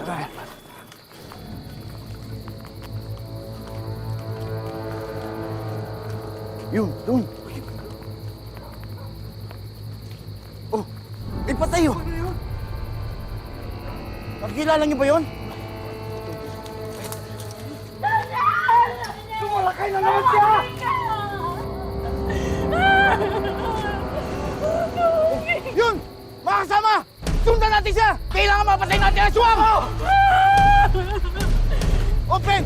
Tay. Yun, doon. Oh, ipatay yun. Nakikilala niyo ba yun? Sumalakay na naman siya! Yun! Mga kasama! Sundan natin siya! Kailangan mapatay natin ang aswang! Open!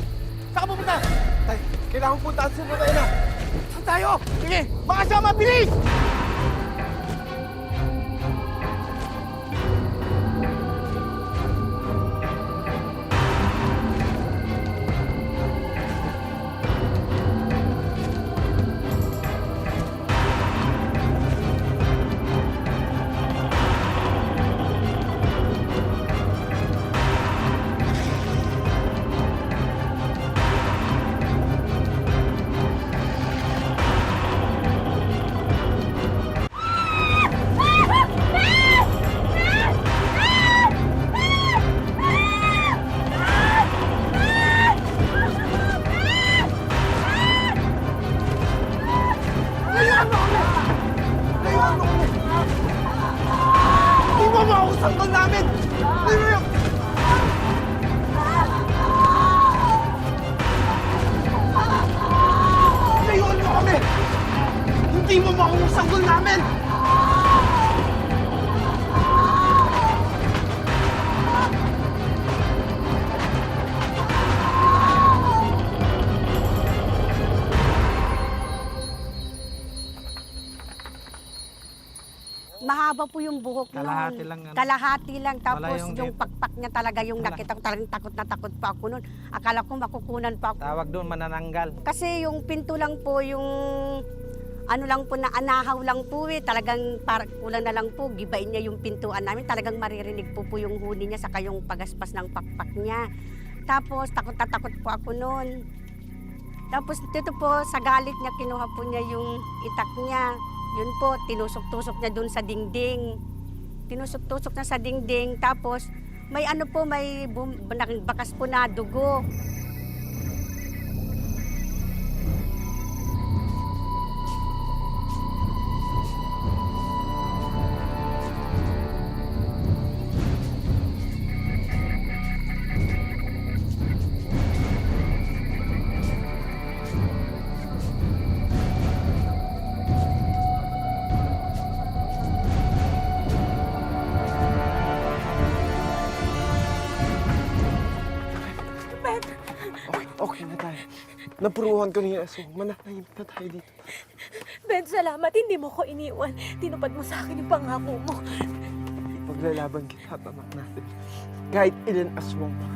Saan ka pupunta? Tay, kailangan puntaan sa patay na. Saan tayo? Sige! Mga kasama, bilis! Hindi mo mausap doon namin! Hindi mo yung... Layuan mo kami! Hindi mo mausap doon namin! Mahaba po yung buhok nun. Kalahati lang, ano? Kalahati lang. Tapos Wala yung yung dito. pakpak niya talaga, yung Wala. nakita ko talagang takot na takot pa ako nun. Akala ko makukunan pa ako. Tawag doon, manananggal. Kasi yung pinto lang po, yung ano lang po na anahaw lang po eh. Talagang kulang na lang po, gibain niya yung pintuan namin. Talagang maririnig po yung huni niya saka yung pagaspas ng pakpak niya. Tapos takot na takot po ako nun. Tapos dito po, sa galit niya, kinuha po niya yung itak niya. Yun po, tinusok-tusok niya dun sa dingding. Tinusok-tusok na sa dingding. Tapos may ano po, may bakas po na dugo. Okay na tayo. Napuruhan ko na yung aswang. Manahimik na tayo dito. Ben, salamat. Hindi mo ko iniwan. Tinupad mo sa akin yung pangako mo. Paglalaban kita at anak natin. Kahit ilan aswang pa.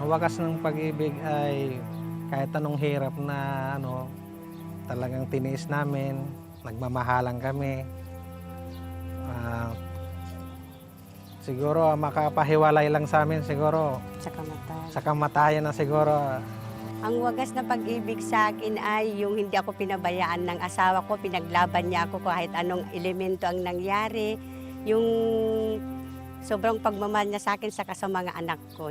Ang wakas ng pag-ibig ay kahit anong hirap na talagang tiniis namin, nagmamahalan kami. Siguro makapahiwalay lang sa amin siguro. Sa kamatayan. Sa kamatayan na siguro. Ang wagas na pag-ibig sa akin ay yung hindi ako pinabayaan ng asawa ko. Pinaglaban niya ako kahit anong elemento ang nangyari. Yung sobrang pagmamahal niya sa akin saka sa mga anak ko.